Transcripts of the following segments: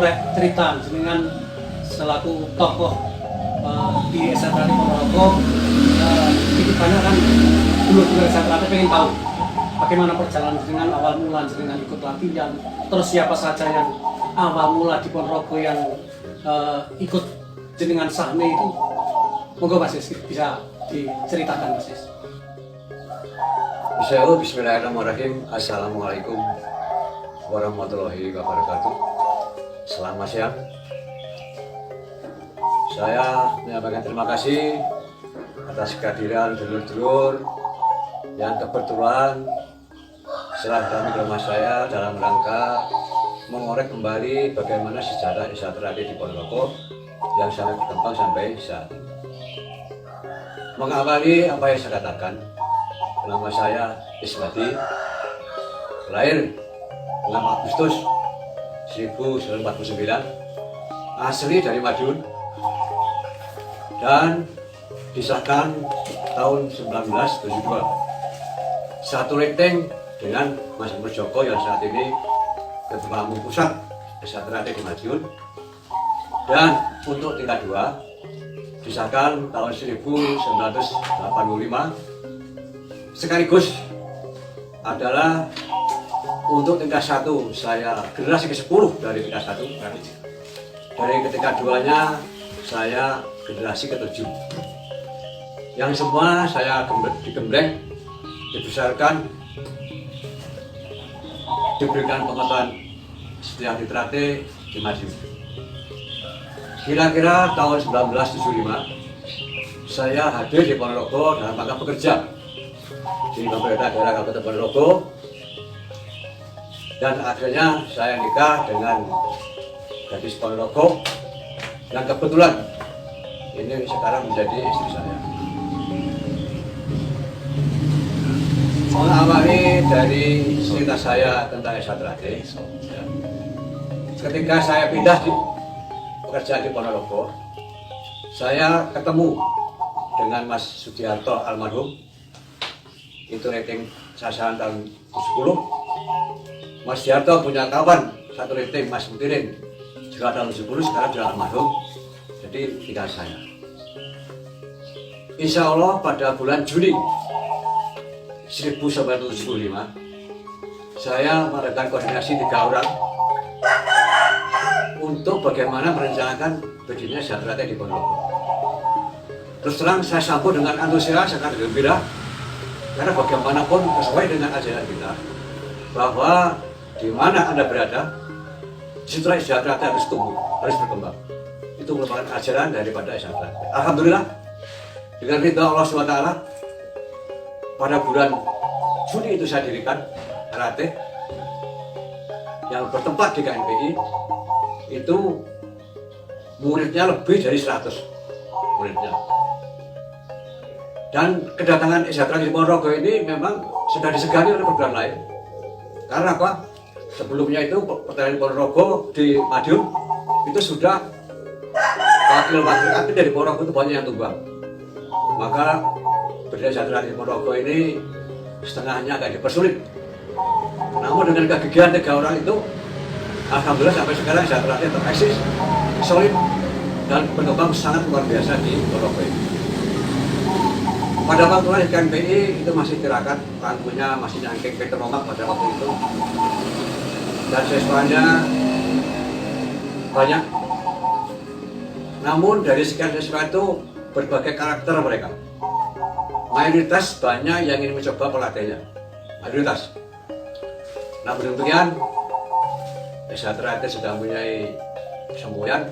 boleh cerita dengan selaku tokoh di SHTRT Ponorogo. Sedikit banyak kan dulu SHTRT pengen tahu bagaimana perjalanan dengan awal mula dengan ikut latihan, terus siapa saja yang awal mula di Ponorogo yang ikut jenengan sahne itu. Monggo Mas Sis bisa diceritakan Mas Sis. Bismillahirrahmanirrahim. Assalamualaikum warahmatullahi wabarakatuh. Selamat siang. Saya menyampaikan terima kasih atas kehadiran dulur-dulur yang kebetulan setelah datang ke rumah saya dalam rangka mengorek kembali bagaimana sejarah SHTRT di Ponorogo yang sangat berkembang sampai saat ini. Mengawali apa yang saya katakan, nama saya Ismadi, lahir 6 Agustus 1949, asli dari Madiun, dan disahkan tahun 1972. Satu rating dengan Mas Joko yang saat ini Ketua Umum Pusat SHTRT di Madiun, dan untuk tingkat 2 disahkan tahun 1985, sekaligus adalah untuk tingkat 1 saya generasi ke-10 dari tingkat 1, dari ketika 2-nya saya generasi ke-7, yang semua saya digembleng, dibesarkan, diberikan pengetahuan setiap literate di Madiun. Kira-kira tahun 1975 saya hadir di Ponorogo dalam rangka bekerja di pemerintah daerah Kabupaten Ponorogo, dan akhirnya saya nikah dengan gadis Ponorogo yang kebetulan ini sekarang menjadi istri saya. Mengawali dari cerita saya tentang SHTRT, ketika saya pindah di pekerjaan di Ponorogo, saya ketemu dengan Mas Sudiarto almarhum, itu rating sasaran tahun 10. Mas Sudiarto punya kawan satu rating, Mas Mutirin, juga tahun 10, sekarang sudah almarhum, jadi tinggal saya. Insya Allah pada bulan Juni 1975 saya mengadakan koordinasi 3 orang untuk bagaimana merencanakan berdirinya SHTRT di Ponorogo. Terus terang saya sambut dengan antusias, sangat gembira, karena bagaimanapun sesuai dengan ajaran kita bahwa di mana Anda berada, situlah SHTRT harus tumbuh, harus berkembang. Itu merupakan ajaran daripada SHTRT. Alhamdulillah, dengan ridha Allah SWT, pada bulan Juni itu saya dirikan RAT yang bertempat di KNPI. Itu muridnya lebih dari 100 muridnya. Dan kedatangan SHTRT di Ponorogo ini memang sudah disegani oleh perguruan lain. Karena apa? Sebelumnya itu pertanian Ponorogo di Madiun itu sudah wakil-wakil dari Ponorogo itu banyak yang tumbang. Maka berdiri SHTRT di Ponorogo ini setengahnya agak dipersulit. Namun dengan kegigihan 3 orang itu, alhamdulillah sampai sekarang SHTRT tetap eksis, solid, dan berkembang sangat luar biasa di Ponorogo ini. Pada waktu di KNPI itu masih tirakat, bangkunya masih nyangking Peter Romak pada waktu itu, dan siswanya banyak. Namun dari sekian siswa itu berbagai karakter mereka. Mayoritas banyak yang ingin mencoba pelatihannya, mayoritas. Namun demikian, SHTRT sudah mempunyai semboyan,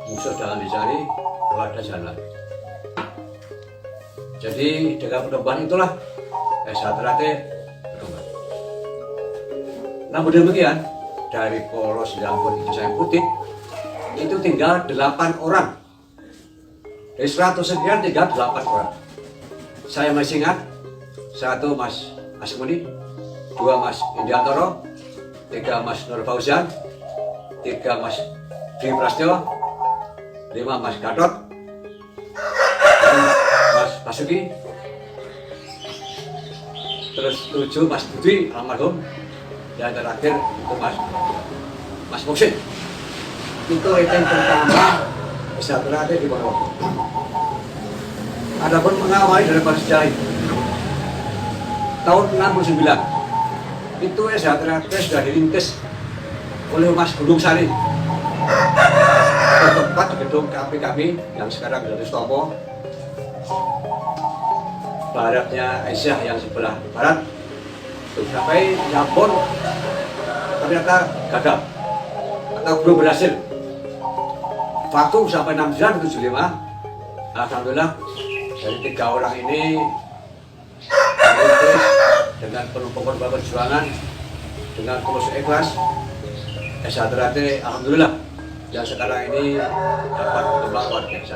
musuh jangan dicari, kalau ada jalan. Jadi dengan perkembangan itulah SHTRT berkembang. Namun demikian, dari poros yang berhijau putih itu tinggal 8 orang. Dari 100 sekian tinggal 8 orang. Saya masih ingat, 1 Mas Asmuni, 2 Mas Indiantoro, 3 Mas Nur Fauzan, 3 Mas Dwi Prasetyo, 5 Mas Gatot, 6 Mas Basuki, terus 7 Mas Budi almarhum, dan terakhir itu Mas Muksin. itu rating pertama Satria di Ponorogo. Adapun mengawali dari sejarah itu tahun 69 itu Satria sudah dirintis oleh Mas Gunung Sari tempat di gedung KPKB yang sekarang dari Stopo, baratnya Aisyah yang sebelah barat, sampai Jambon ternyata gagal atau belum berhasil. Vakum sampai 6 bulan 75. Alhamdulillah dari 3 orang ini dengan penuh perjuangan, dengan tulus ikhlas, Satria alhamdulillah yang sekarang ini dapat berkembang luar biasa.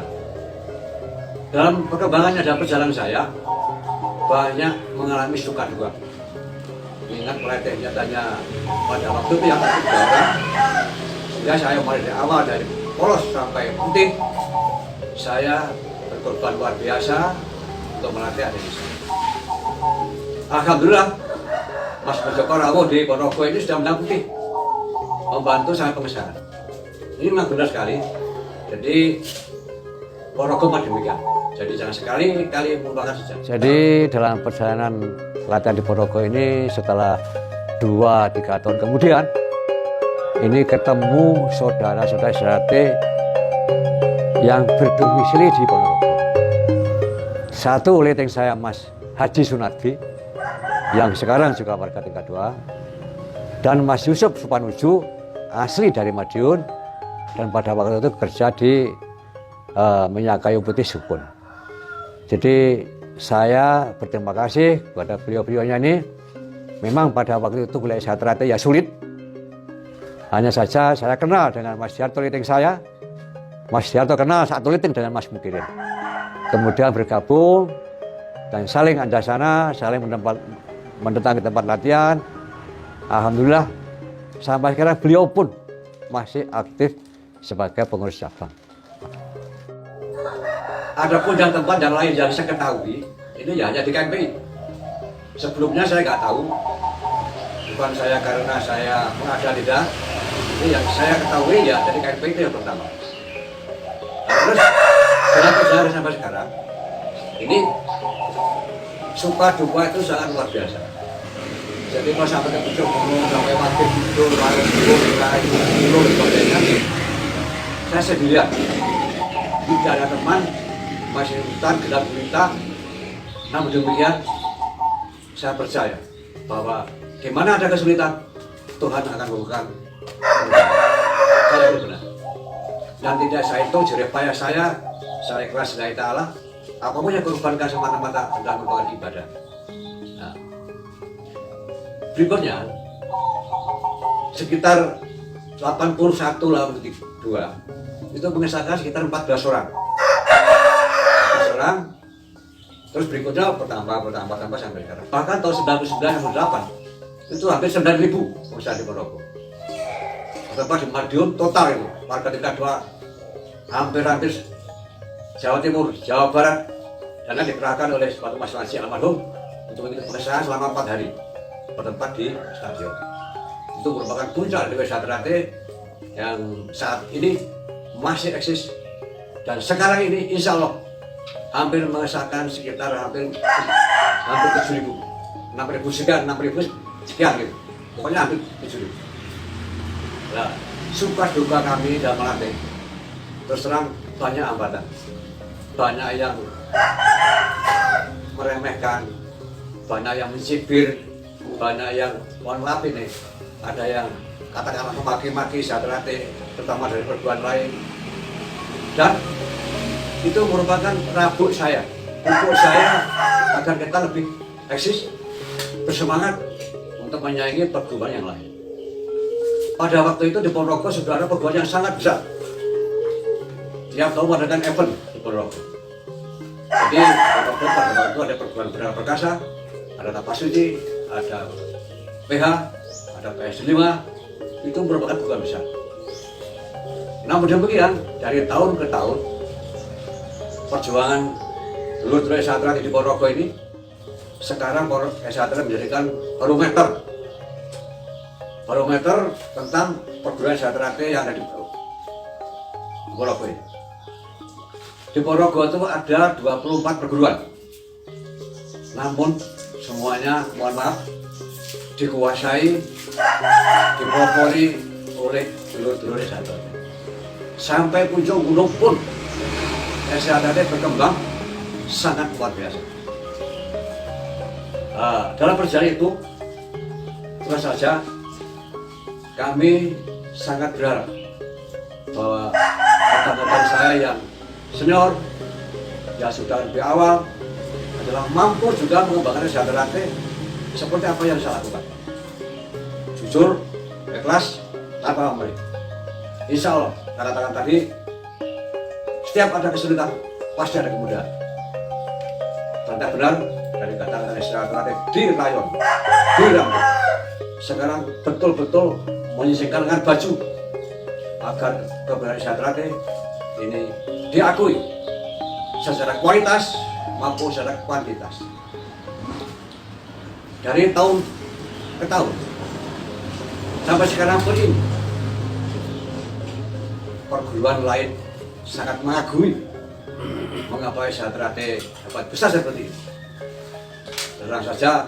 Dalam perkembangannya dalam perjalanan saya banyak mengalami suka duka. Ingat pelatihnya tanya pada waktu itu yang 3 orang, sehingga saya mulai dari awal dari polos sampai putih, saya berkorban luar biasa untuk melatih adik saya. Alhamdulillah Mas Joko Rawo di Ponorogo ini sudah menang putih, membantu sangat pengesahan. Ini memang benar sekali. Jadi Ponorogo mah demikian. Jadi jangan sekali-kali melupakan sejarah. Jadi dalam perjalanan latihan di Ponorogo ini setelah 2-3 tahun kemudian ini ketemu saudara-saudara Satria yang berdomisili di Ponorogo. Satu leting saya Mas Haji Sunardi yang sekarang juga warga tingkat 2, dan Mas Yusuf Supanuju asli dari Madiun dan pada waktu itu kerja di Minyak Kayu Putih Supun. Jadi saya berterima kasih kepada beliau-beliaunya ini. Memang pada waktu itu wilayah Satria ya sulit. Hanya saja saya kenal dengan Mas Diarto liting saya. Mas Diarto kenal satu liting dengan Mas Mukirin. Kemudian bergabung dan saling andasana, saling mendatangi tempat latihan. Alhamdulillah sampai sekarang beliau pun masih aktif sebagai pengurus cabang. Adapun yang tempat yang lain yang saya ketahui, ini ya hanya di KMPI. Sebelumnya saya nggak tahu, bukan saya karena saya mengada tidak. Ini yang saya ketahui ya dari KMPI itu yang pertama. Terus kenapa saya sampai sekarang? Ini suka duka itu sangat luar biasa. Jadi pas sampai ke Pucuk Gunung, sampai Makin Bidul, Makin Bidul, sebagainya, saya sendirian. Tidak ada teman, masih hutan, gelap gulita. Namun demikian, saya percaya bahwa di mana ada kesulitan, Tuhan akan membuka. Saya benar. Dan tidak saya itu jerih payah saya ikhlas lillahi ta'ala. Apapun yang korbankan semata-mata adalah merupakan ibadah. Nah, berikutnya, sekitar 81 lawan 2 itu mengesahkan sekitar 14 orang. 14 orang, terus berikutnya bertambah sampai sekarang. Bahkan tahun 99-98 itu hampir 9.000 pengusaha di Ponorogo. Berapa di Madiun total itu warga tingkat 2 hampir Jawa Timur, Jawa Barat, karena dikerahkan oleh suatu Mas Wansi almarhum untuk mengikuti pengesahan selama 4 hari bertempat di stadion. Itu merupakan puncak dari Satria yang saat ini masih eksis dan sekarang ini insya Allah hampir mengesahkan sekitar hampir 7.000, 6.000 sekian, 6.000 sekian gitu. Pokoknya hampir 7.000. Nah, suka duka kami dalam melatih terus terang banyak hambatan, banyak yang meremehkan, banyak yang mencibir, banyak yang mohon maaf ini ada yang katakanlah memaki-maki Satria terutama dari perguruan lain, dan itu merupakan rabuk saya untuk saya agar kita lebih eksis bersemangat untuk menyaingi perguruan yang lain. Pada waktu itu di Ponorogo sudah ada perguruan yang sangat besar. Tiap tahun mengadakan event di Ponorogo. Jadi Ponorogo pada waktu itu ada perguruan Bendera Perkasa, ada Tapasuci, ada PH, ada PS5, itu merupakan perguruan besar. Namun demikian, dari tahun ke tahun, perjuangan dulu Satria di Ponorogo ini, sekarang Satria menjadikan barometer tentang perguruan Satria yang ada di Ponorogo ini. Di Ponorogo itu ada 24 perguruan. Namun semuanya, mohon maaf, dikuasai, dipelopori oleh dulur-dulur SHTRT. Sampai puncak gunung pun SHTRT berkembang sangat luar biasa. Dalam perjalanan itu, terus saja kami sangat berharap bahwa rekan-rekan saya yang senior, yang sudah lebih awal, adalah mampu juga mengembangkan SHTRT seperti apa yang saya lakukan. Jujur, ikhlas, tanpa pamrih. Insya Allah, katakan tadi, setiap ada kesulitan, pasti ada kemudahan. Benar-benar dari kata-kata SHTRT di rayon, di Rambut, sekarang betul-betul menyisingkan dengan baju agar keberadaan SHTRT ini diakui secara kualitas maupun secara kuantitas. Dari tahun ke tahun sampai sekarang pun ini perguruan lain sangat mengagumi mengapa SHTRT dapat besar seperti ini. Terang saja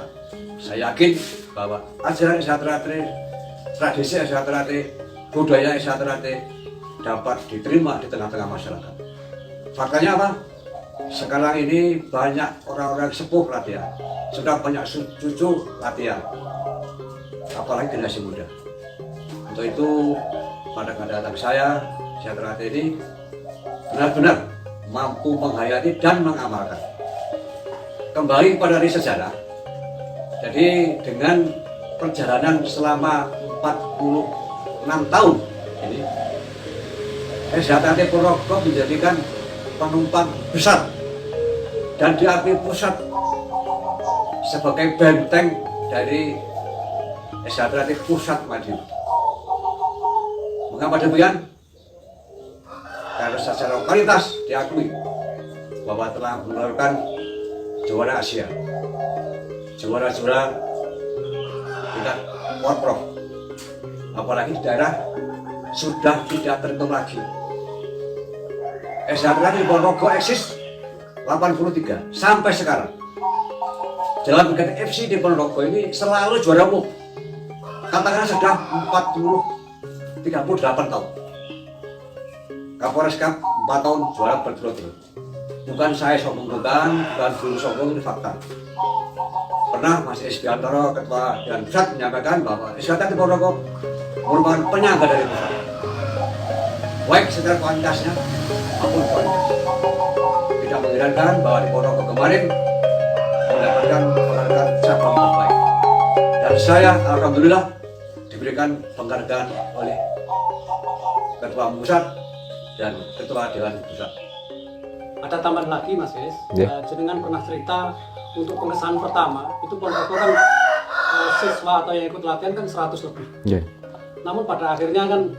saya yakin bahwa ajaran SHTRT, tradisi SHTRT, budaya SHTRT dapat diterima di tengah-tengah masyarakat. Faktanya apa? Sekarang ini banyak orang-orang sepuh latihan, sudah banyak cucu latihan, apalagi generasi muda. Untuk itu, pada datang saya, SHTRT ini benar-benar mampu menghayati dan mengamalkan. Kembali pada sejarah, jadi dengan perjalanan selama 46 tahun ini, SHTRT Ponorogo menjadikan penumpang besar dan diakui pusat sebagai benteng dari SHTRT Pusat Madiun. Mengapa demikian? Karena secara kualitas diakui bahwa telah mengeluarkan juara Asia, juara-juara tingkat Porprov, apalagi di daerah sudah tidak terhitung lagi. SHTRT di Ponorogo eksis 83 sampai sekarang. Dalam kegiatan FC di Ponorogo ini selalu juara umum. Katakanlah sudah 38 tahun. Kapolres Cup 4 tahun juara berturut-turut. Bukan saya sombong-sombongan, bukan dulu sombong, ini fakta. Pernah Mas Esbiantoro, Ketua Dewan Pusat, menyampaikan bahwa SHTRT di Ponorogo merupakan penyangga dari pusat, baik secara kuantitasnya maupun kualitas. Tidak mengherankan bahwa di Ponorogo kemarin mendapatkan penghargaan cabang terbaik. Dan saya alhamdulillah diberikan penghargaan oleh Ketua Pusat dan Ketua Dewan Pusat. Ada tambahan lagi Mas Yes, jenengan pernah cerita untuk pengesahan pertama itu Ponorogo kan siswa atau yang ikut latihan kan 100 lebih. Namun pada akhirnya kan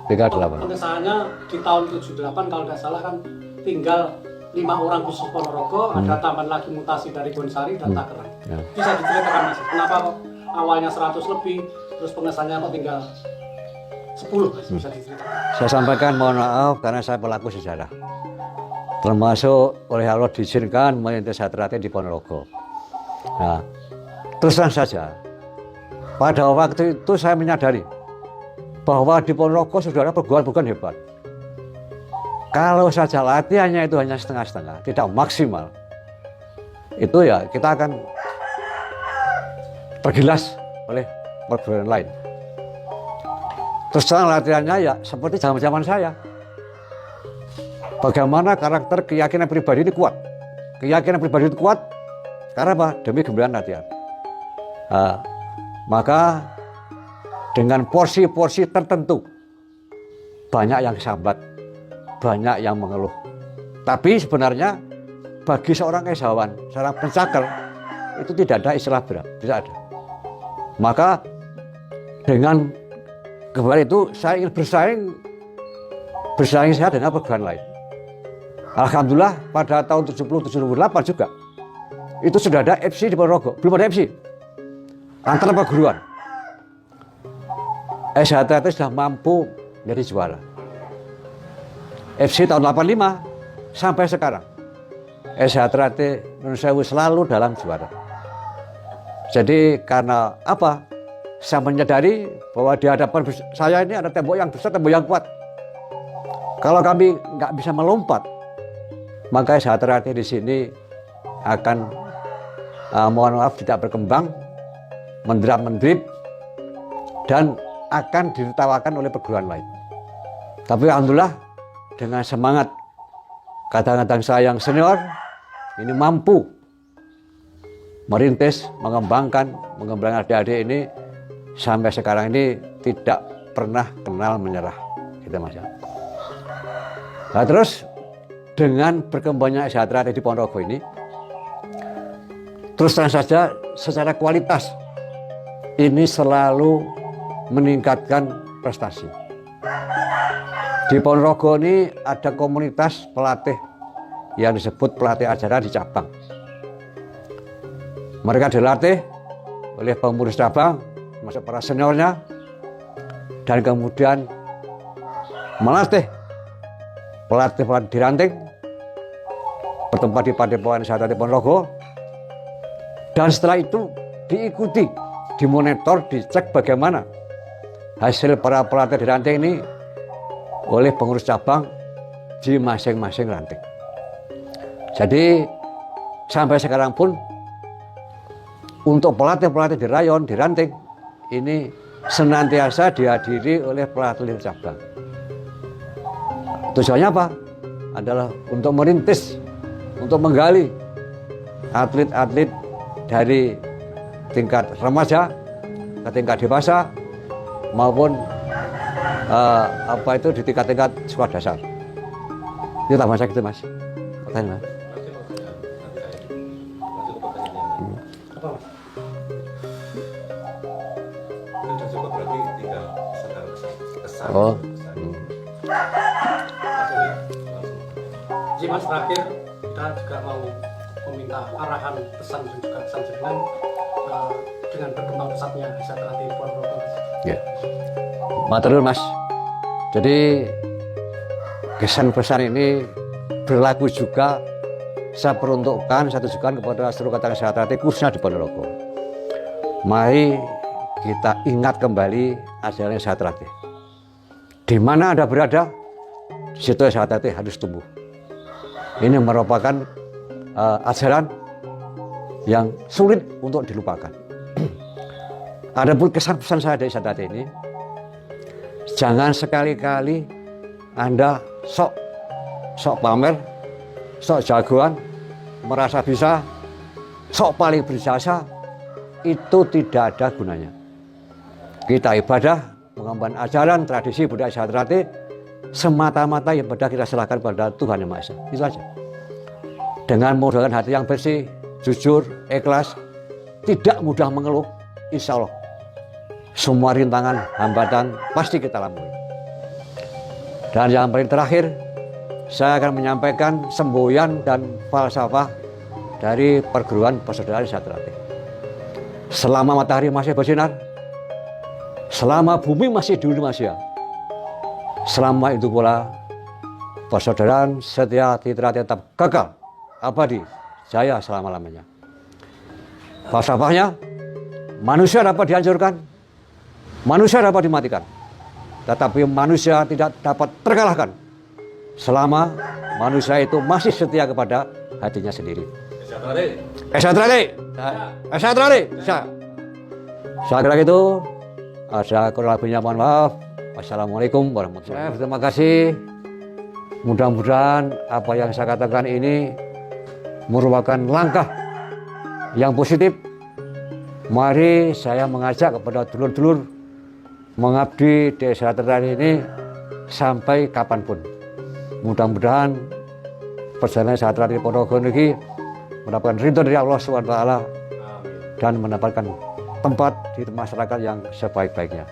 pengesahannya di tahun 78 kalau tidak salah kan tinggal 5 orang khusus Ponorogo, ada tambahan lagi mutasi dari Bonsari dan Tangerang. Bisa diceritakan Mas, kenapa kok awalnya 100 lebih, terus pengesahannya kok tinggal 10? Bisa diceritakan. Saya sampaikan mohon maaf karena saya pelaku sejarah. Termasuk oleh Allah diizinkan merintis SHTRT di Ponorogo. Nah, terus terang saja, pada waktu itu saya menyadari bahwa di Ponorogo saudara perguruan-perguruan hebat. Kalau saja latihannya itu hanya setengah-setengah, tidak maksimal, itu ya kita akan tergilas oleh perguruan lain. Terus terang latihannya ya seperti zaman-zaman saya. Bagaimana karakter keyakinan pribadi ini kuat. Keyakinan pribadi itu kuat karena apa? Demi gembaran latihan. Maka dengan porsi-porsi tertentu banyak yang sambat, banyak yang mengeluh. Tapi sebenarnya bagi seorang esawan, seorang pencakel itu tidak ada istilah berat, tidak ada. Maka dengan gembaran itu saya ingin bersaing saya dengan perguruan lain. Alhamdulillah pada tahun 70-78 juga itu sudah ada FC di Ponorogo, belum ada FC antara perguruan. SHTRT sudah mampu menjadi juara. FC tahun 85 sampai sekarang. Sejahtera Nun Sewu selalu dalam juara. Jadi karena apa? Saya menyadari bahwa di hadapan saya ini ada tembok yang besar, tembok yang kuat. Kalau kami nggak bisa melompat, maka Sejahtera di sini akan mohon maaf tidak berkembang, mendrap-mendrip, dan akan ditertawakan oleh perguruan lain. Tapi alhamdulillah dengan semangat kadang-kadang saya yang senior ini mampu merintis, mengembangkan adik-adik ini sampai sekarang ini tidak pernah kenal menyerah, gitu Mas. Nah, terus dengan berkembangnya Sejahtera di Ponorogo ini, terus terang saja secara kualitas ini selalu meningkatkan prestasi. Di Ponorogo ini ada komunitas pelatih yang disebut pelatih ajaran di cabang. Mereka dilatih oleh pengurus cabang, termasuk para seniornya, dan kemudian melatih pelatih di ranting bertempat di Padepokan Sejahtera di Ponorogo, dan setelah itu diikuti, dimonitor, dicek bagaimana hasil para pelatih di ranting ini oleh pengurus cabang di masing-masing ranting. Jadi sampai sekarang pun untuk pelatih-pelatih di rayon, di ranting ini senantiasa dihadiri oleh pelatih cabang. Tujuannya apa? Adalah untuk merintis, untuk menggali atlet-atlet dari tingkat remaja ke tingkat dewasa maupun di tingkat-tingkat sekolah dasar. Itu tambah saya gitu Mas. Pertanyaan Mas. Oh. Jadi Mas terakhir kita juga mau meminta arahan pesan dan juga pesan dengan berkembang pesatnya Sejahtera di Ponorogo. Ya. Matur Mas. Jadi kesan pesan ini berlaku juga saya peruntukkan, saya tujukan kepada seluruh kata Sejahtera khususnya di Ponorogo. Mari kita ingat kembali ajalnya Sejahtera. Di mana Anda berada, di situ Sejahtera harus tumbuh. Ini merupakan ajaran yang sulit untuk dilupakan. Adapun kesan pesan saya dari Sejahtera ini, jangan sekali-kali Anda sok pamer, sok jagoan, merasa bisa, sok paling berjasa, itu tidak ada gunanya. Kita ibadah, mengemban ajaran, tradisi, budaya Sejahtera semata-mata yang pada kita serahkan pada Tuhan Yang Maha Esa. Itu saja. Dengan modalkan hati yang bersih, jujur, ikhlas, tidak mudah mengeluh, insya Allah semua rintangan, hambatan pasti kita lalui. Dan yang paling terakhir, saya akan menyampaikan semboyan dan falsafah dari perguruan persaudaraan Sejahtera. Selama matahari masih bersinar, selama bumi masih di Indonesia, selama itu pula persaudaraan Sejahtera tetap kekal abadi jaya selama-lamanya. Falsafahnya, manusia dapat dihancurkan, manusia dapat dimatikan, tetapi manusia tidak dapat terkalahkan selama manusia itu masih setia kepada hatinya sendiri. Sejahtera. Saya kira itu. Ada kurang lebihnya mohon maaf. Wassalamualaikum warahmatullahi wabarakatuh. Terima kasih. Mudah-mudahan apa yang saya katakan ini merupakan langkah yang positif. Mari saya mengajak kepada dulur-dulur mengabdi di Sejahtera ini sampai kapanpun. Mudah-mudahan perjalanan Sejahtera di Ponorogo ini mendapatkan ridho dari Allah SWT dan mendapatkan tempat di masyarakat yang sebaik-baiknya.